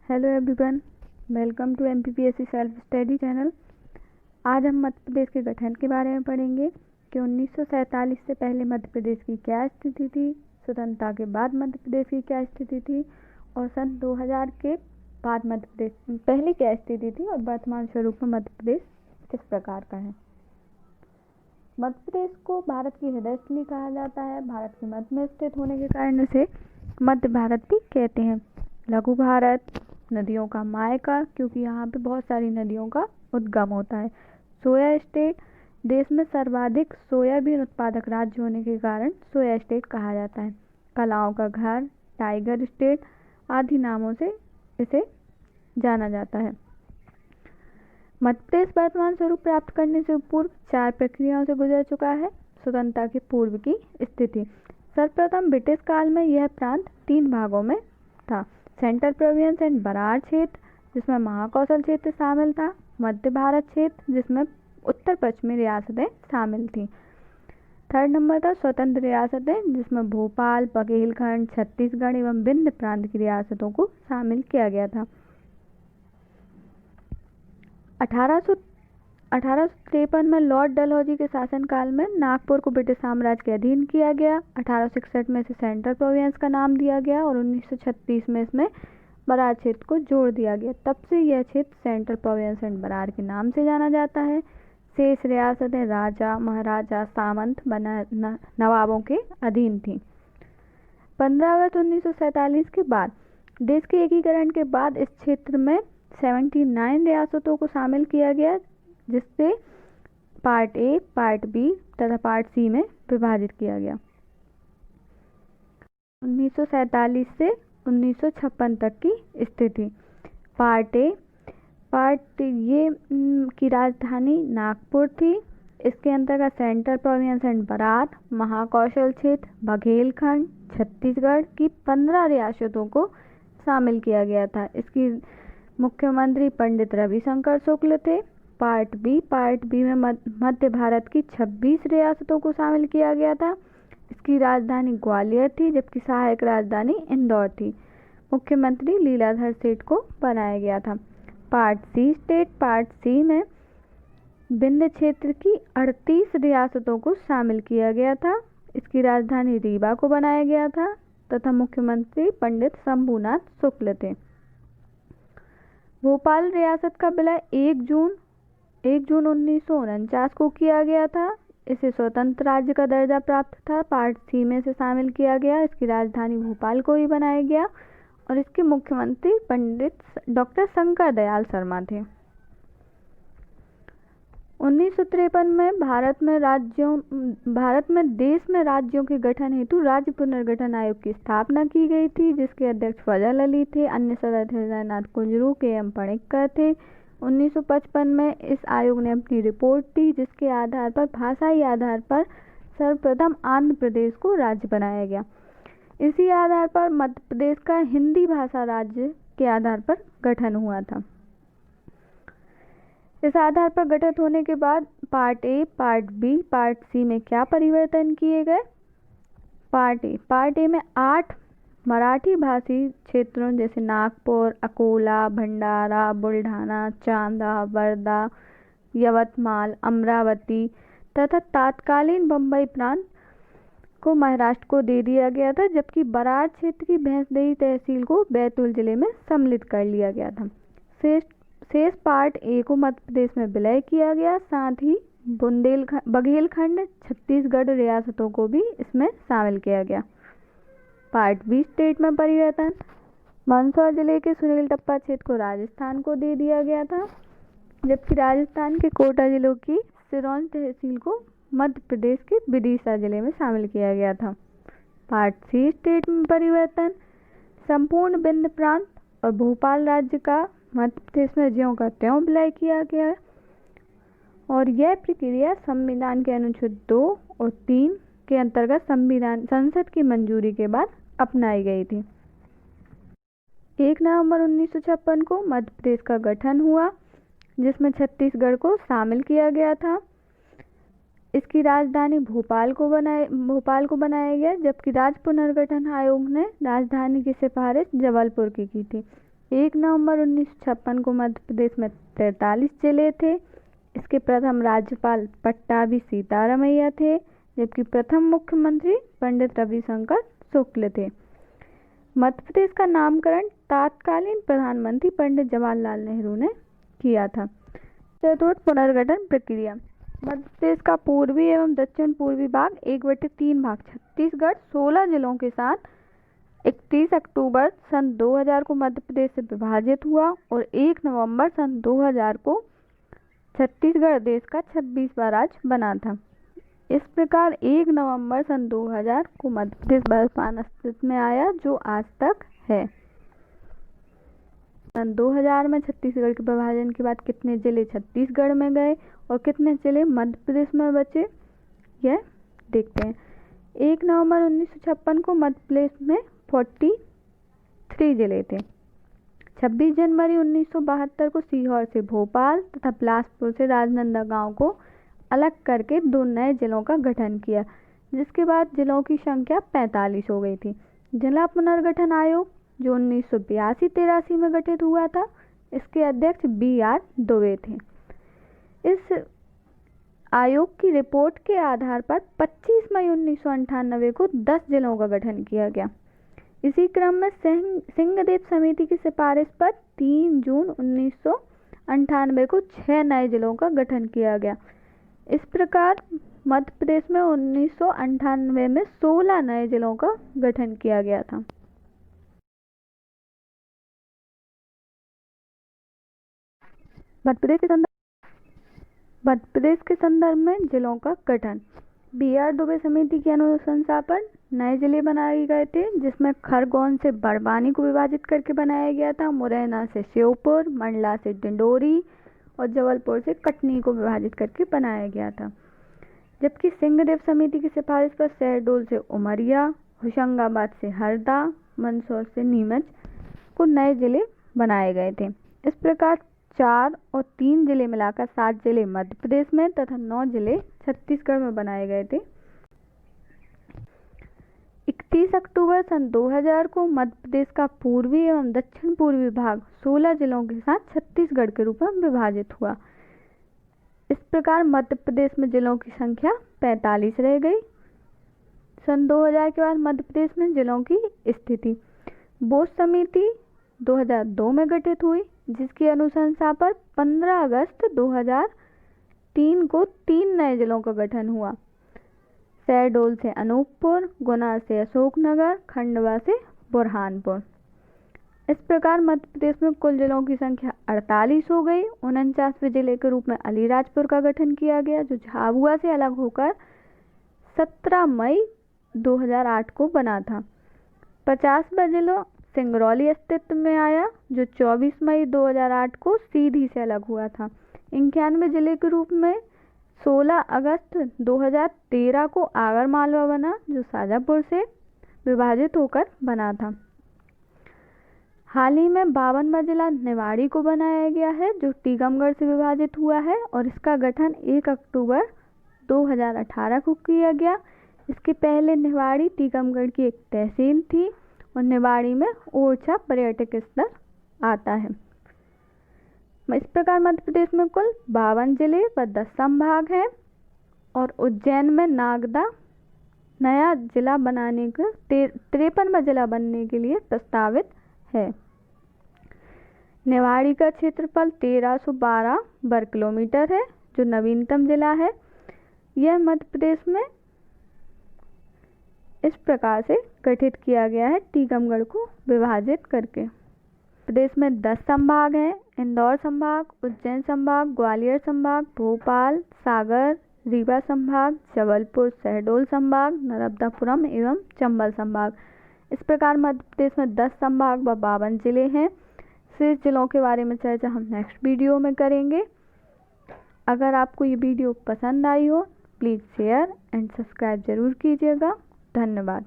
Hello everyone, welcome to MPPSC self study channel. आज हम मध्य प्रदेश के गठन के बारे में पढ़ेंगे कि 1947 से पहले मध्य प्रदेश की क्या स्थिति थी, स्वतंत्रता के बाद मध्य प्रदेश की क्या स्थिति थी और सन 2000 के बाद मध्य प्रदेश पहले क्या स्थिति थी और वर्तमान स्वरूप में मध्य प्रदेश किस प्रकार का है। मध्य प्रदेश को भारत की हृदय स्थली कहा जाता है। भारत के मध्य में स्थित होने के कारण इसे मध्य भारत भी कहते हैं। लघु भारत, नदियों का मायका, क्योंकि यहाँ पे बहुत सारी नदियों का उद्गम होता है। सोया स्टेट, देश में सर्वाधिक सोयाबीन उत्पादक राज्य होने के कारण सोया स्टेट कहा जाता है। कलाओं का घर, टाइगर स्टेट आदि नामों से इसे जाना जाता है। मध्य प्रदेश वर्तमान स्वरूप प्राप्त करने से पूर्व 4 प्रक्रियाओं से गुजर चुका है। स्वतंत्रता के पूर्व की स्थिति, सर्वप्रथम ब्रिटिश काल में यह प्रांत 3 भागों में था। सेंट्रल प्रोविंस एंड बरार क्षेत्र, जिसमें महाकौशल क्षेत्र शामिल था। मध्य भारत क्षेत्र, जिसमें उत्तर पश्चिमी रियासतें शामिल थीं। थर्ड नंबर था स्वतंत्र रियासतें, जिसमें भोपाल, बघेलखंड, छत्तीसगढ़ एवं विंध्य प्रांत की रियासतों को शामिल किया गया था। 1853 में लॉर्ड डलहौजी के शासनकाल में नागपुर को ब्रिटिश साम्राज्य के अधीन किया गया। 1861 में इसे सेंट्रल प्रोविंस का नाम दिया गया और 1936 में इसमें बरार क्षेत्र को जोड़ दिया गया। तब से यह क्षेत्र सेंट्रल प्रोविंस एंड बरार के नाम से जाना जाता है। शेष रियासतें राजा, महाराजा, सामंत, नवाबों के अधीन थीं। 15 अगस्त 1947 के बाद देश के एकीकरण के बाद इस क्षेत्र में 79 रियासतों को शामिल किया गया, जिससे पार्ट ए, पार्ट बी तथा पार्ट सी में विभाजित किया गया। 1947 से 1956 तक की स्थिति। पार्ट ए, ये की राजधानी नागपुर थी। इसके अंतर्गत central province and Berar, Mahakoshal क्षेत्र, बघेलखंड, छत्तीसगढ़ की 15 रियासतों को शामिल किया गया था। इसकी मुख्यमंत्री पंडित रविशंकर शुक्ल थे। पार्ट बी में मध्य भारत की 26 रियासतों को शामिल किया गया था। इसकी राजधानी ग्वालियर थी, जबकि सहायक राजधानी इंदौर थी। मुख्यमंत्री लीलाधर सेठ को बनाया गया था। पार्ट सी में विंध्य क्षेत्र की 38 रियासतों को शामिल किया गया था। इसकी राजधानी रीवा को बनाया गया था तथा मुख्यमंत्री पंडित शंभूनाथ शुक्ल थे। भोपाल रियासत का विलय 1 जून 1949 को किया गया था। इसे स्वतंत्र राज्य का दर्जा प्राप्त था। पार्ट सी में इसे शामिल किया गया। इसकी राजधानी भोपाल को ही बनाया गया और इसके मुख्यमंत्री पंडित डॉक्टर शंकर दयाल शर्मा थे। 1953 में भारत में देश में राज्यों के गठन हेतु राज्य पुनर्गठन आयोग की स्थापना की गई थी, जिसके अध्यक्ष फजल अली थे। अन्य सदस्य हृदयनाथ कुंजरू, के.एम. पणिक्कर थे। 1955 में इस आयोग ने अपनी रिपोर्ट दी, जिसके आधार पर भाषाई आधार पर सर्वप्रथम आंध्र प्रदेश को राज्य बनाया गया। इसी आधार पर मध्य प्रदेश का हिंदी भाषा राज्य के आधार पर गठन हुआ था। इस आधार पर गठित होने के बाद part A, part B, part C में क्या परिवर्तन किए गए। पार्ट ए में 8 मराठी भाषी क्षेत्रों जैसे नागपुर, अकोला, भंडारा, बुल्ढाना, चांदा, वर्धा, यवतमाल, अमरावती तथा तत्कालीन बम्बई प्रांत को महाराष्ट्र को दे दिया गया था, जबकि बरार क्षेत्र की भैंसदेही तहसील को बैतूल जिले में सम्मिलित कर लिया गया था। शेष पार्ट ए को मध्य प्रदेश में विलय किया गया। साथ ही बघेलखंड, छत्तीसगढ़ रियासतों को भी इसमें शामिल किया गया। पार्ट बी स्टेट में परिवर्तन, मंदसौर जिले के सुनीलटप्पा क्षेत्र को राजस्थान को दे दिया गया था, जबकि राजस्थान के कोटा जिलों की सिरोंज तहसील को मध्य प्रदेश के विदिशा जिले में शामिल किया गया था। पार्ट सी स्टेट में परिवर्तन, संपूर्ण विंध्य प्रांत और भोपाल राज्य का मध्य प्रदेश में ज्यों का त्यों विलय किया गया और यह प्रक्रिया संविधान के अनुच्छेद 2 और 3 के अंतर्गत संसद की मंजूरी के बाद अपनाई गई थी। 1 नवंबर 1956 को मध्य प्रदेश का गठन हुआ, जिसमें छत्तीसगढ़ को शामिल किया गया था। इसकी राजधानी भोपाल को बनाया गया, जबकि राज्य पुनर्गठन आयोग ने राजधानी की सिफारिश जबलपुर की थी। 1 नवंबर 1956 को मध्य प्रदेश में 43 जिले थे। इसके प्रथम राज्यपाल पट्टाभी सीतारमैया थे, जबकि प्रथम मुख्यमंत्री पंडित रविशंकर शुक्ल थे। मध्य प्रदेश का नामकरण तत्कालीन प्रधानमंत्री पंडित जवाहरलाल नेहरू ने किया था। चतुर्थ, पुनर्गठन प्रक्रिया। मध्य प्रदेश का पूर्वी एवं दक्षिण पूर्वी भाग 1/3 भाग छत्तीसगढ़ 16 जिलों के साथ 31 अक्टूबर सन 2000 को मध्य प्रदेश से विभाजित हुआ और 1 नवंबर सन 2000 को छत्तीसगढ़ देश का 26वां राज्य बना था। इस प्रकार 1 नवंबर सन 2000 को मध्य प्रदेश वर्तमान अस्तित्व में आया, जो आज तक है। सन 2000 में छत्तीसगढ़ के विभाजन के बाद कितने जिले छत्तीसगढ़ में गए और कितने जिले मध्य प्रदेश में बचे, यह देखते हैं। 1 नवंबर 1956 को मध्य प्रदेश में 43 जिले थे। 26 जनवरी 1972 को सीहोर से भोपाल तथा बिलासपुर से राजनांदगांव को अलग करके 2 नए जिलों का गठन किया, जिसके बाद जिलों की संख्या 45 हो गई थी। जिला पुनर्गठन आयोग जो 1982-83 में गठित हुआ था, इसके अध्यक्ष BR दुबे थे। इस आयोग की रिपोर्ट के आधार पर 25 मई 1998 को 10 जिलों का गठन किया गया। इसी क्रम में सिंहदेव समिति की सिफारिश पर 3 जून 1998 को 6 नए जिलों का गठन किया गया। इस प्रकार मध्य प्रदेश में 1998 में 16 नए जिलों का गठन किया गया था। मध्य प्रदेश के संदर्भ में जिलों का गठन। BR दुबे समिति की अनुशंसा पर नए जिले बनाए गए थे, जिसमें खरगोन से बड़वानी को विभाजित करके बनाया गया था, मुरैना से श्योपुर, मंडला से डिंडोरी और जबलपुर से कटनी को विभाजित करके बनाया गया था। जबकि सिंहदेव समिति की सिफारिश पर शहडोल से उमरिया, होशंगाबाद से हरदा, मंदसौर से नीमच को नए जिले बनाए गए थे। इस प्रकार 4 और 3 जिले मिलाकर 7 जिले मध्य प्रदेश में तथा 9 जिले छत्तीसगढ़ में बनाए गए थे। 31 अक्टूबर सन 2000 को मध्य प्रदेश का पूर्वी एवं दक्षिण पूर्वी भाग 16 जिलों के साथ छत्तीसगढ़ के रूप में विभाजित हुआ। इस प्रकार मध्य प्रदेश में जिलों की संख्या 45 रह गई। सन 2000 के बाद मध्य प्रदेश में जिलों की स्थिति। बोस समिति 2002 में गठित हुई, जिसकी अनुशंसा पर 15 अगस्त 2003 को 3 नए जिलों का गठन हुआ। शहडोल से अनूपपुर, गुना से अशोकनगर, खंडवा से बुरहानपुर। इस प्रकार मध्य प्रदेश में कुल जिलों की संख्या 48 हो गई। 49वें जिले के रूप में अलीराजपुर का गठन किया गया, जो झाबुआ से अलग होकर 17 मई 2008 को बना था। 50वां जिला सिंगरौली अस्तित्व में आया, जो 24 मई 2008 को सीधी से अलग हुआ था। 91 जिले के रूप में 16 अगस्त 2013 को आगरमालवा बना, जो शाजापुर से विभाजित होकर बना था। हाल ही में 52वां जिला निवाड़ी को बनाया गया है, जो टीकमगढ़ से विभाजित हुआ है और इसका गठन 1 अक्टूबर 2018 को किया गया। इसके पहले निवाड़ी टीकमगढ़ की एक तहसील थी और निवाड़ी में ओरछा पर्यटक स्थल आता है। इस प्रकार मध्य प्रदेश में कुल 52 जिले व 10 संभाग हैं और उज्जैन में नागदा नया जिला बनाने का 53वां जिला बनने के लिए प्रस्तावित है। निवाड़ी का क्षेत्रफल 1312 वर्ग किलोमीटर है, जो नवीनतम जिला है। यह मध्य प्रदेश में इस प्रकार से गठित किया गया है, टीकमगढ़ को विभाजित करके। प्रदेश में 10 संभाग हैं: इंदौर संभाग, उज्जैन संभाग, ग्वालियर संभाग, भोपाल, सागर, रीवा संभाग, जबलपुर, शहडोल संभाग, नर्मदापुरम एवं चंबल संभाग। इस प्रकार मध्य प्रदेश में 10 संभाग व 52 जिले हैं। शेष जिलों के बारे में चर्चा हम नेक्स्ट वीडियो में करेंगे। अगर आपको ये वीडियो पसंद आई हो, प्लीज़ शेयर एंड सब्सक्राइब जरूर कीजिएगा। धन्यवाद।